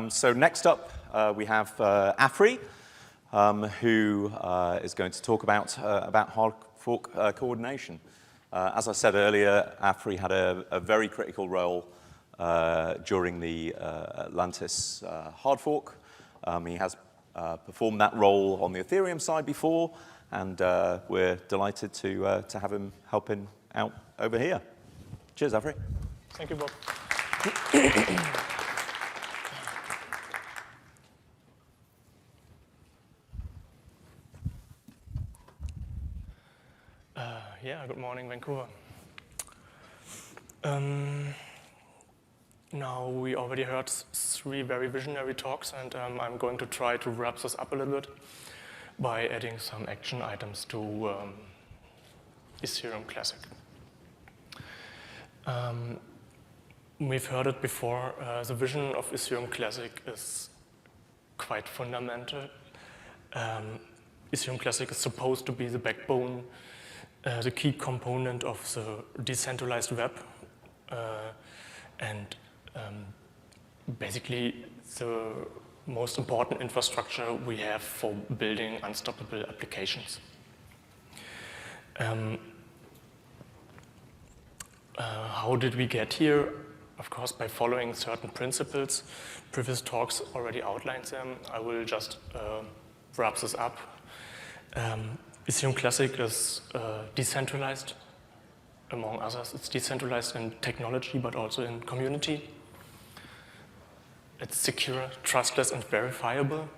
So next up, we have Afri, who is going to talk about Hardfork coordination. As I said earlier, Afri had a very critical role during the Atlantis Hardfork. He has performed that role on the Ethereum side before, and we're delighted to have him helping out over here. Cheers, Afri. Thank you, Bob. Yeah, good morning, Vancouver. Now, we already heard 3 very visionary talks, and I'm going to try to wrap this up a little bit by adding some action items to Ethereum Classic. We've heard it before, the vision of Ethereum Classic is quite fundamental. Ethereum Classic is supposed to be the backbone, the key component of the decentralized web, and basically the most important infrastructure we have for building unstoppable applications. How did we get here? Of course, by following certain principles. Previous talks already outlined them. I will just wrap this up. Ethereum Classic is decentralized, among others. It's decentralized in technology, but also in community. It's secure, trustless, and verifiable.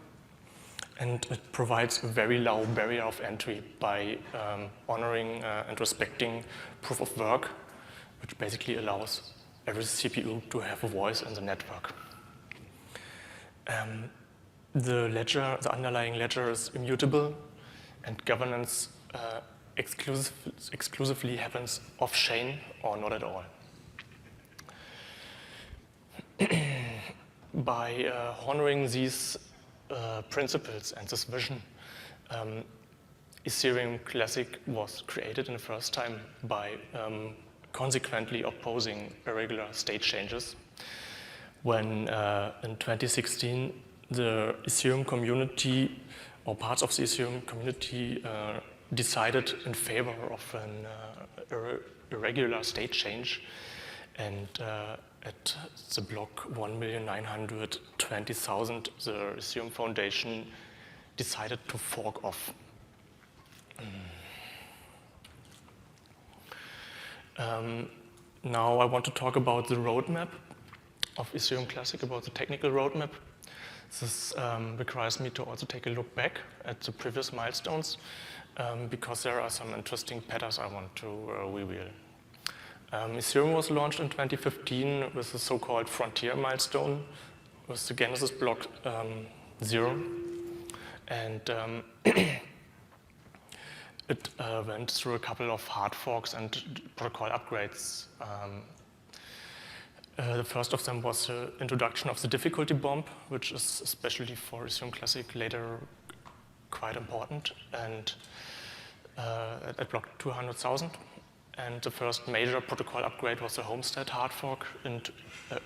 And it provides a very low barrier of entry by honoring and respecting proof of work, which basically allows every CPU to have a voice in the network. The ledger, the underlying ledger, is immutable, and governance exclusively happens off-chain or not at all. By honoring these principles and this vision, Ethereum Classic was created in the first time by consequently opposing irregular state changes. When in 2016, the Ethereum community, or parts of the Ethereum community, decided in favor of an irregular state change, and at the block 1,920,000, the Ethereum Foundation decided to fork off. Now I want to talk about the roadmap of Ethereum Classic, about the technical roadmap. This requires me to also take a look back at the previous milestones, because there are some interesting patterns I want to reveal. Ethereum was launched in 2015 with the so-called frontier milestone, with the Genesis block 0. And it went through a couple of hard forks and protocol upgrades. The first of them was the introduction of the difficulty bomb, which is especially for Ethereum Classic later quite important, and at block 200,000. And the first major protocol upgrade was the Homestead hard fork in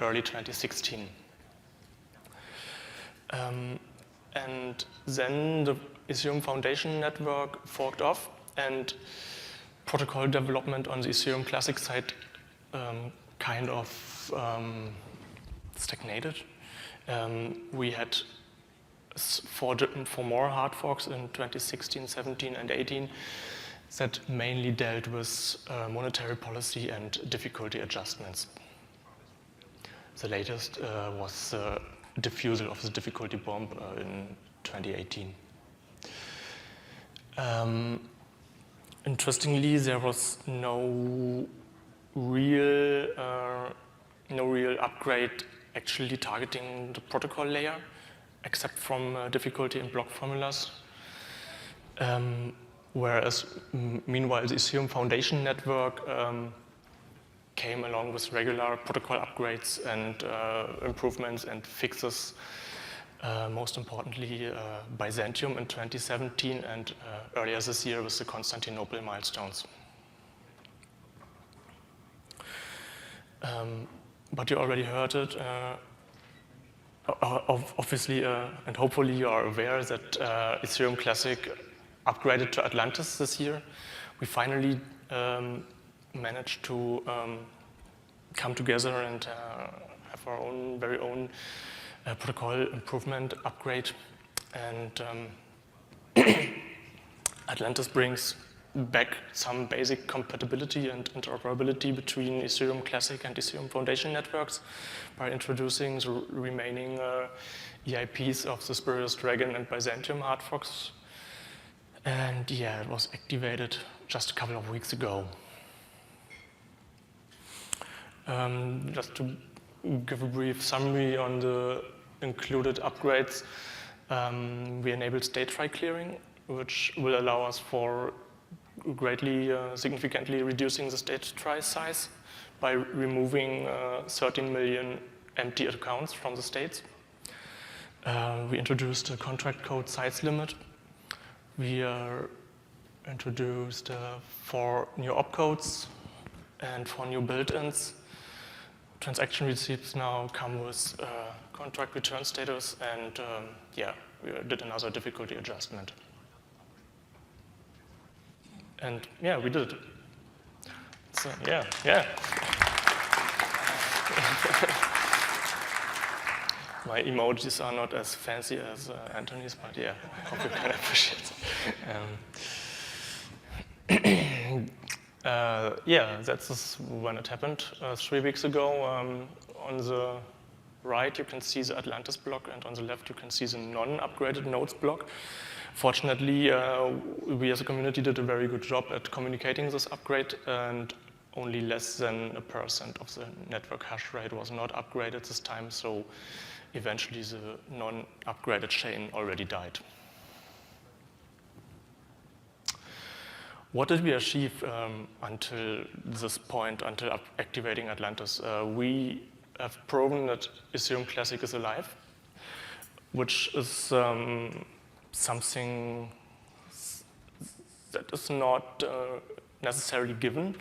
early 2016. And then the Ethereum Foundation network forked off, and protocol development on the Ethereum Classic side kind of stagnated. We had 4 more hard forks in 2016, 17, and 18 that mainly dealt with monetary policy and difficulty adjustments. The latest was the diffusal of the difficulty bomb in 2018. Interestingly, there was no real upgrade actually targeting the protocol layer, except from difficulty in block formulas. Whereas, meanwhile, the Ethereum Foundation network came along with regular protocol upgrades and improvements and fixes, most importantly, Byzantium in 2017 and earlier this year with the Constantinople milestones. But you already heard it, Obviously, and hopefully you are aware that Ethereum Classic upgraded to Atlantis this year. We finally managed to come together and have our own very own protocol improvement upgrade. And Atlantis brings back some basic compatibility and interoperability between Ethereum Classic and Ethereum Foundation networks by introducing the remaining EIPs of the Spurious Dragon and Byzantium hardforks. And yeah, it was activated just a couple of weeks ago. Just to give a brief summary on the included upgrades, we enabled state try clearing, which will allow us for greatly, significantly reducing the state try size by removing 13 million empty accounts from the states. We introduced a contract code size limit. We introduced 4 new opcodes and 4 new built-ins. Transaction receipts now come with contract return status, and yeah, we did another difficulty adjustment. And yeah, we did it. So yeah. My emojis are not as fancy as Anthony's, but yeah, I hope you can appreciate it. Yeah, that's when it happened 3 weeks ago. On the right, you can see the Atlantis block, and on the left, you can see the non-upgraded nodes block. Fortunately, we as a community did a very good job at communicating this upgrade, and only less than 1% of the network hash rate was not upgraded this time, so eventually the non-upgraded chain already died. What did we achieve until this point, until activating Atlantis? We have proven that Ethereum Classic is alive, which is something that is not necessarily given,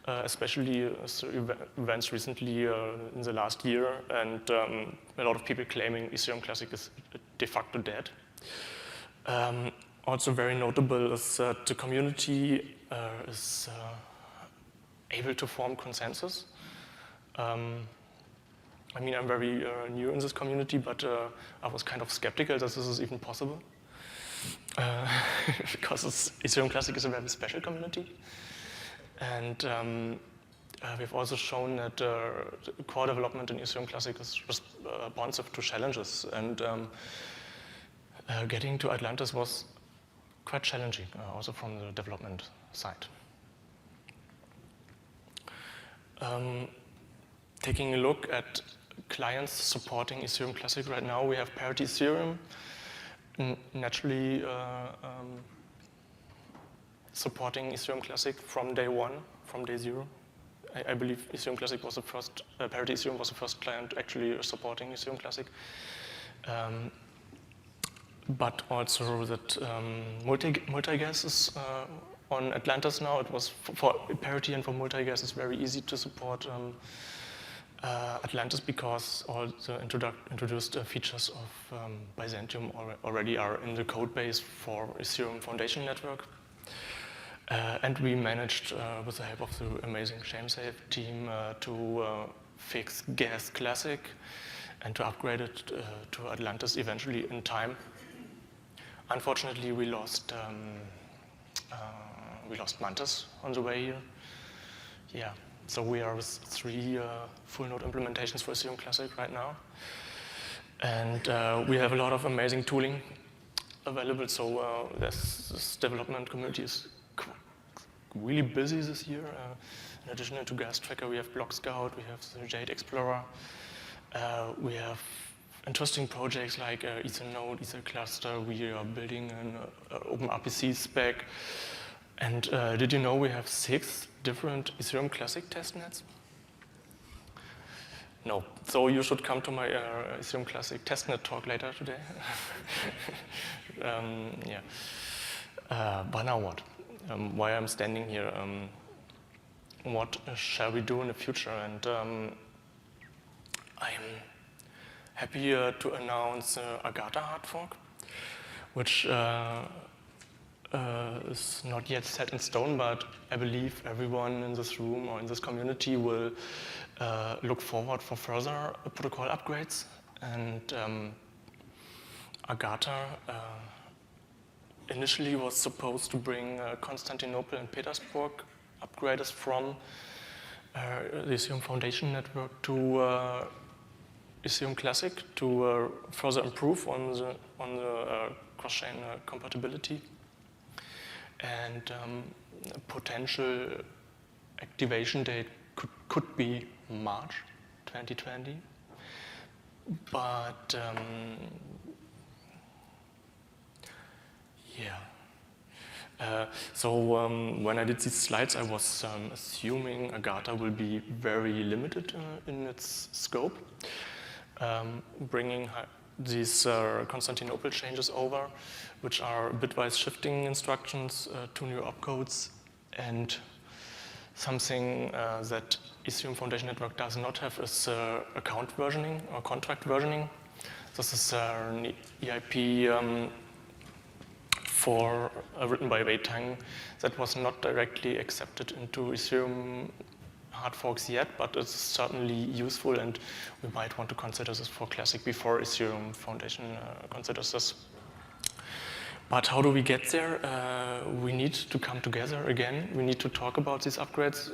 especially through events recently in the last year, and a lot of people claiming Ethereum Classic is de facto dead. Also very notable is that the community is able to form consensus. I mean, I'm very new in this community, but I was kind of skeptical that this is even possible. Because Ethereum Classic is a very special community. And we've also shown that core development in Ethereum Classic is responsive to challenges. And getting to Atlantis was quite challenging, also from the development side. Taking a look at clients supporting Ethereum Classic right now, we have Parity Ethereum, naturally supporting Ethereum Classic from day one, from day 0. I believe Ethereum Classic was the first, Parity Ethereum was the first client actually supporting Ethereum Classic. But also that multi-gas is on Atlantis now. It was for Parity and for multi-gas, it's very easy to support Atlantis because all the introduced features of Byzantium already are in the code base for Ethereum Foundation network. And we managed, with the help of the amazing ShameSafe team, to fix Gas Classic and to upgrade it to Atlantis eventually in time. Unfortunately, we lost Mantis on the way here. Yeah, so we are with 3 full node implementations for Ethereum Classic right now. And we have a lot of amazing tooling available, so this development community is really busy this year. In addition to Gas Tracker, we have Block Scout, we have the Jade Explorer, we have interesting projects like Ethernode, Ethercluster. We are building an OpenRPC spec. And did you know we have 6 different Ethereum Classic testnets? No. So you should come to my Ethereum Classic testnet talk later today. Yeah. But now what? Why I'm standing here? What shall we do in the future? And I'm happy to announce Agatha Hardfork, which is not yet set in stone, but I believe everyone in this room or in this community will look forward for further protocol upgrades. And Agatha initially was supposed to bring Constantinople and Petersburg upgraders from the Ethereum Foundation network to Ethereum Classic to further improve on the cross-chain compatibility. And potential activation date could be March 2020. But yeah. So when I did these slides, I was assuming Agatha will be very limited in its scope, bringing these Constantinople changes over, which are bitwise shifting instructions to new opcodes, and something that Ethereum Foundation Network does not have is account versioning or contract versioning. This is an EIP written by Wei Tang that was not directly accepted into Ethereum hard forks yet, but it's certainly useful, and we might want to consider this for Classic before Ethereum Foundation considers this. But how do we get there? We need to come together again. We need to talk about these upgrades.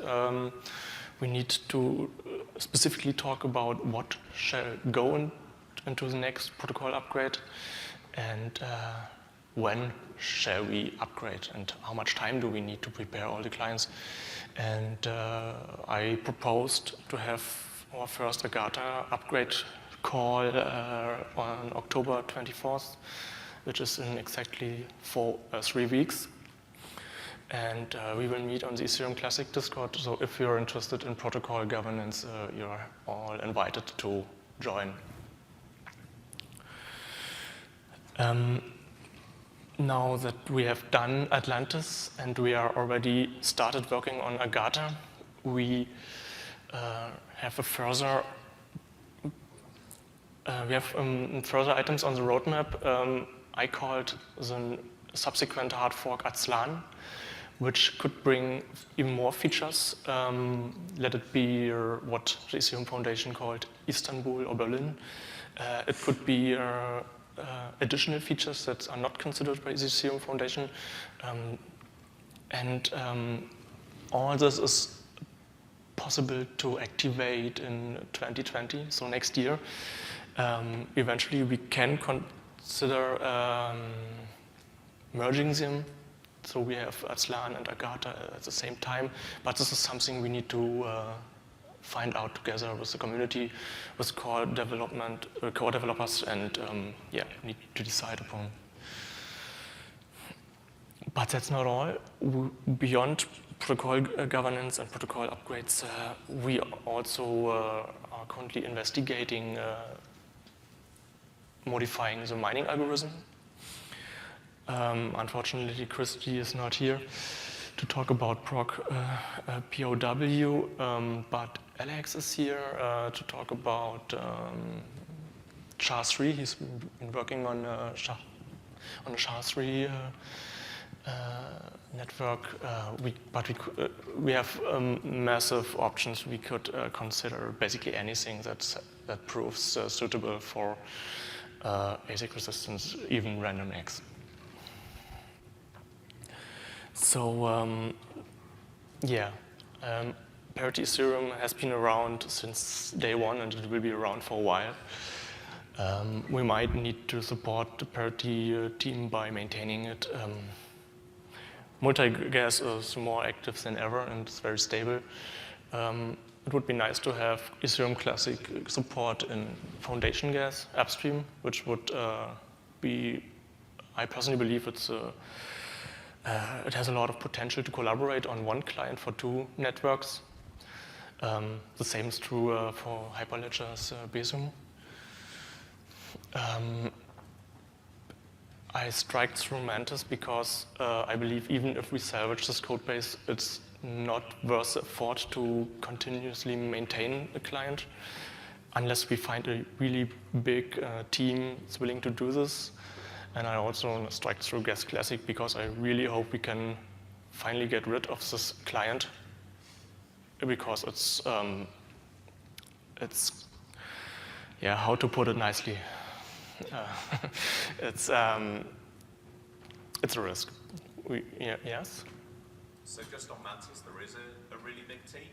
We need to specifically talk about what shall go into the next protocol upgrade, and when shall we upgrade, and how much time do we need to prepare all the clients. And I proposed to have our first Agatha upgrade call on October 24th, which is in exactly 3 weeks. And we will meet on the Ethereum Classic Discord, so if you're interested in protocol governance, you're all invited to join. Now that we have done Atlantis and we are already started working on Agatha, we have further items on the roadmap. I called the subsequent hard fork Aztlan, which could bring even more features. Let it be what the Ethereum Foundation called Istanbul or Berlin. It could be additional features that are not considered by the Ethereum Foundation. All this is possible to activate in 2020, so next year. Eventually we can consider merging them, so we have Aztlan and Agatha at the same time, but this is something we need to find out together with the community, with core developers, and need to decide upon. But that's not all. Beyond protocol governance and protocol upgrades, we also are currently investigating modifying the mining algorithm. Unfortunately, Christy is not here to talk about POW, but Alex is here to talk about SHA-3. He's been working on a SHA-3 network, we have massive options. We could consider basically anything that proves suitable for ASIC resistance, even random X. So parity Ethereum has been around since day one, and it will be around for a while. We might need to support the parity team by maintaining it. Multi-gas is more active than ever, and it's very stable. It would be nice to have Ethereum Classic support in Foundation gas upstream, which would be, I personally believe it has a lot of potential to collaborate on one client for two networks. The same is true for Hyperledger's Byzantium. I strike through Mantis because I believe even if we salvage this code base, it's not worth the effort to continuously maintain a client. unless we find a really big team that's willing to do this. And I also strike through Guest Classic because I really hope we can finally get rid of this client, because it's yeah, how to put it nicely, it's a risk. Yes. So just on Mantis, there is a really big team.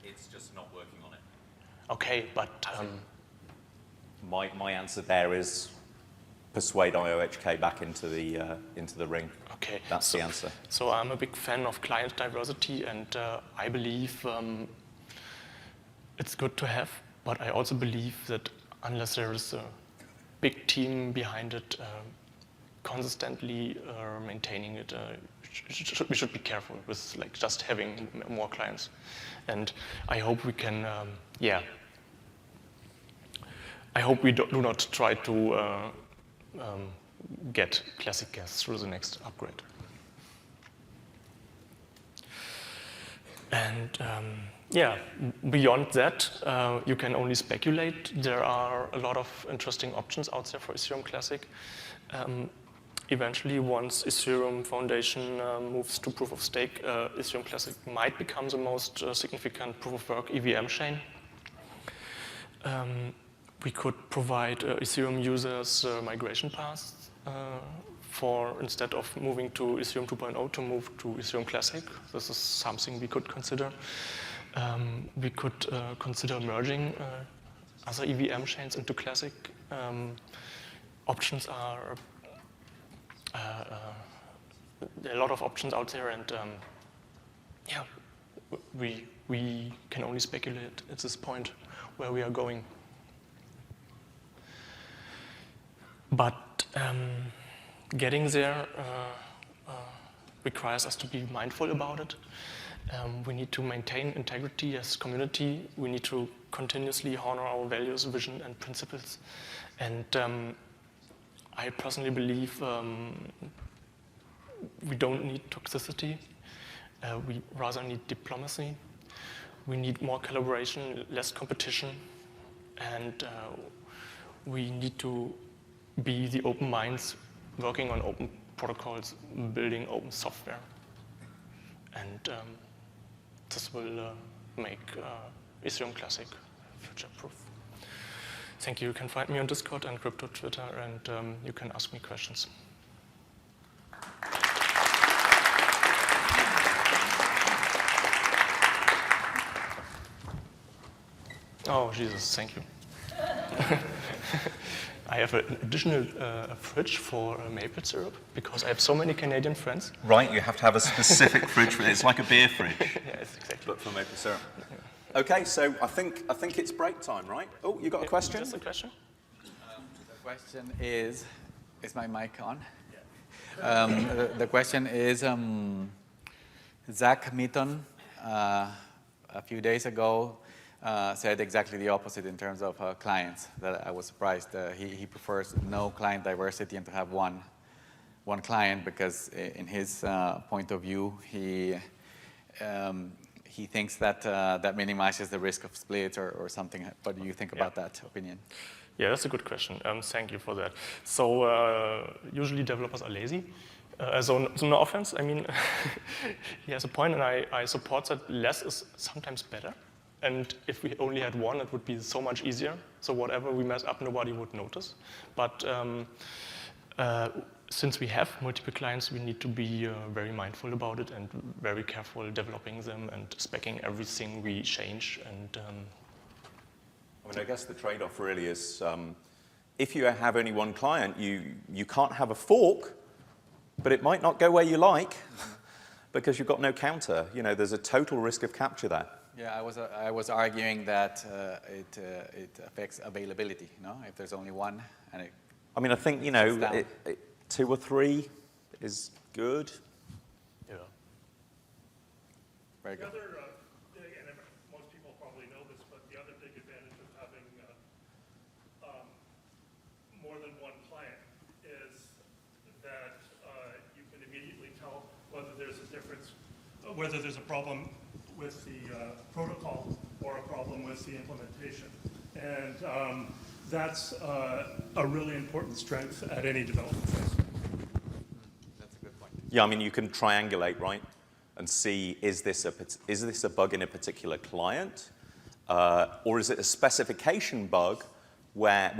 It's just not working on it. Okay, but my answer there is persuade IOHK back into the ring. okay, That's the answer. So I'm a big fan of client diversity, and I believe it's good to have. But I also believe that unless there is a big team behind it, consistently maintaining it, we should be careful with like just having more clients. And I hope we can, I hope we do not try to get classic guests through the next upgrade. And beyond that, you can only speculate. There are a lot of interesting options out there for Ethereum Classic. Eventually, once Ethereum Foundation moves to proof of stake, Ethereum Classic might become the most significant proof of work EVM chain. We could provide Ethereum users migration paths for, instead of moving to Ethereum 2.0, to move to Ethereum Classic. This is something we could consider. We could consider merging other EVM chains into Classic. Options are, there are a lot of options out there, and we can only speculate at this point where we are going. But getting there requires us to be mindful about it. We need to maintain integrity as a community. We need to continuously honor our values, vision, and principles. And I personally believe we don't need toxicity. We rather need diplomacy. We need more collaboration, less competition, and we need to be the open minds working on open protocols, building open software. And this will make Ethereum Classic future-proof. Thank you. You can find me on Discord and Crypto Twitter, and you can ask me questions. Oh, Jesus, thank you. I have an additional fridge for maple syrup because I have so many Canadian friends. Right, you have to have a specific fridge for it. It's like a beer fridge. Yes, exactly. But for maple syrup. Okay, so I think it's break time, right? Oh, you got a question? Just a question? The question is my mic on? Yeah. The question is, Zach Mitton, a few days ago, said exactly the opposite in terms of clients. That I was surprised. He prefers no client diversity and to have one client because, in his point of view, he thinks that that minimizes the risk of splits or something. What do you think about that opinion? Yeah, that's a good question. Thank you for that. So usually developers are lazy. So no offense. I mean, he has a point, and I support that less is sometimes better. And if we only had one, it would be so much easier. So whatever we mess up, nobody would notice. But since we have multiple clients, we need to be very mindful about it and very careful developing them and speccing everything we change. And I mean, I guess the trade-off really is if you have only one client, you can't have a fork, but it might not go where you like because you've got no counter. You know, there's a total risk of capture there. Yeah, I was arguing that it affects availability. No, if there's only one, and it. I mean, I think you know, 2 or 3 is good. yeah. Very good. And most people probably know this, but the other big advantage of having more than one client is that you can immediately tell whether there's a difference, whether there's a problem with the protocol or a problem with the implementation. And that's a really important strength at any development phase. That's a good point. Yeah, I mean, you can triangulate, right? And see, is this a bug in a particular client? Or is it a specification bug where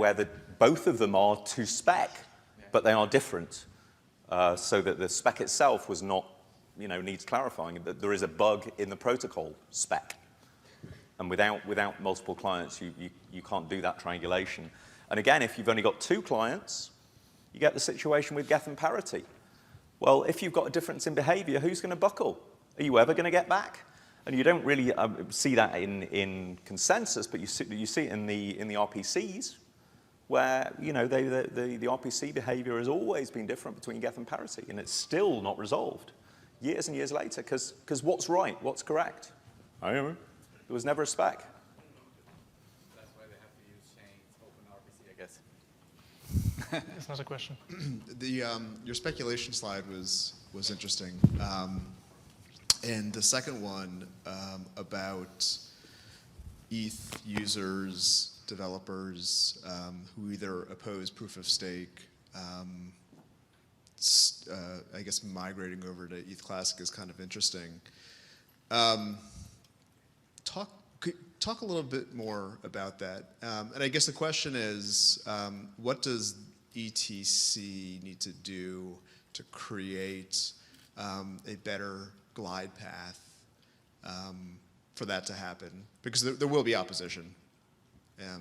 both of them are to spec, but they are different? So that the spec itself was not, needs clarifying, that there is a bug in the protocol spec. And without multiple clients, you can't do that triangulation. And again, if you've only got 2 clients, you get the situation with Gethin parity. Well, if you've got a difference in behavior, who's going to buckle? Are you ever going to get back? And you don't really see that in consensus, but you see it in the RPCs, where the RPC behavior has always been different between Gethin parity, and it's still not resolved years and years later, because what's right, what's correct? I don't know. There was never a spec. That's why they have to use chains, open RPC, I guess. That's not a question. Your speculation slide was interesting. And the second one about ETH users, developers who either oppose proof of stake, I guess migrating over to ETH Classic is kind of interesting. Talk a little bit more about that. And I guess the question is, what does ETC need to do to create a better glide path for that to happen? Because there will be opposition.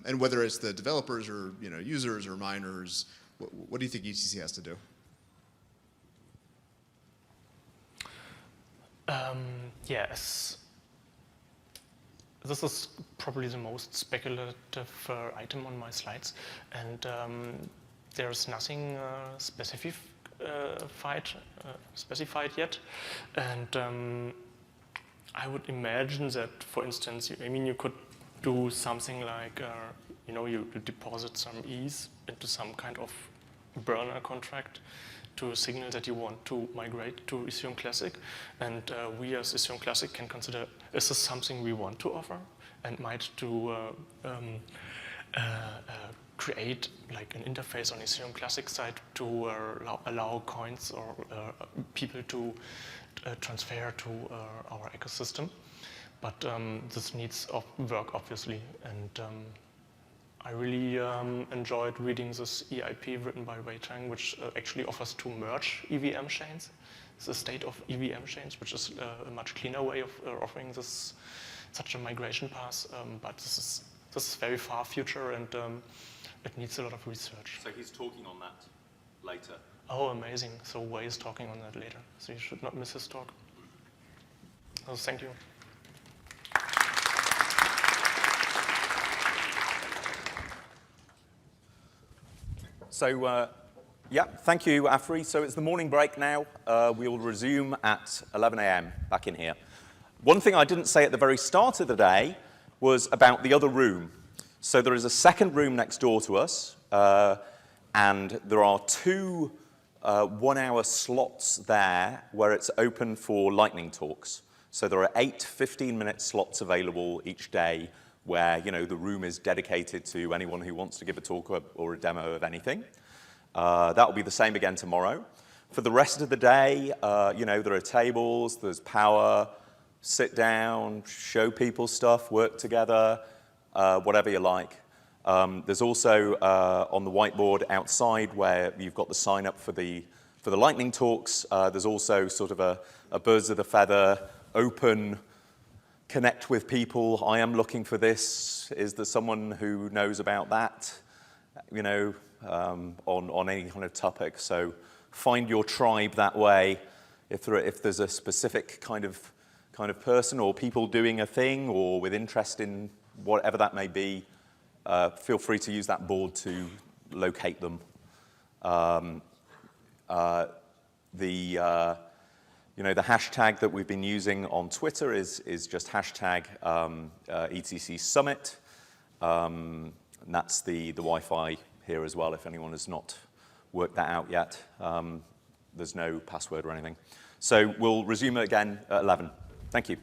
And whether it's the developers or users or miners, what do you think ETC has to do? Yes. This is probably the most speculative item on my slides, and there's nothing specified yet. And I would imagine that, for instance, you could do something like, you deposit some ETH into some kind of burner contract to signal that you want to migrate to Ethereum Classic. And we as Ethereum Classic can consider, is this something we want to offer? And might to create like an interface on Ethereum Classic side to allow coins or people to transfer to our ecosystem. But this needs work, obviously. And I really enjoyed reading this EIP written by Wei Tang, which actually offers to merge EVM chains, the state of EVM chains, which is a much cleaner way of offering such a migration path. But this is very far future, and it needs a lot of research. So he's talking on that later. Oh, amazing. So Wei is talking on that later. So you should not miss his talk. So thank you. So, yeah, thank you, Afri. So it's the morning break now. We will resume at 11 a.m. back in here. One thing I didn't say at the very start of the day was about the other room. So there is a second room next door to us, and there are 2 one-hour slots there where it's open for lightning talks. So there are 8 15-minute slots available each day where the room is dedicated to anyone who wants to give a talk or a demo of anything. That will be the same again tomorrow. For the rest of the day, there are tables, there's power, sit down, show people stuff, work together, whatever you like. There's also on the whiteboard outside where you've got the sign up for the lightning talks. There's also sort of a birds of the feather, open, connect with people. I am looking for this. Is there someone who knows about that? On any kind of topic. So find your tribe that way. If there's a specific kind of person or people doing a thing or with interest in whatever that may be, feel free to use that board to locate them. The hashtag that we've been using on Twitter is just hashtag ETC Summit. And that's the Wi-Fi here as well, if anyone has not worked that out yet. There's no password or anything. So we'll resume again at 11. Thank you.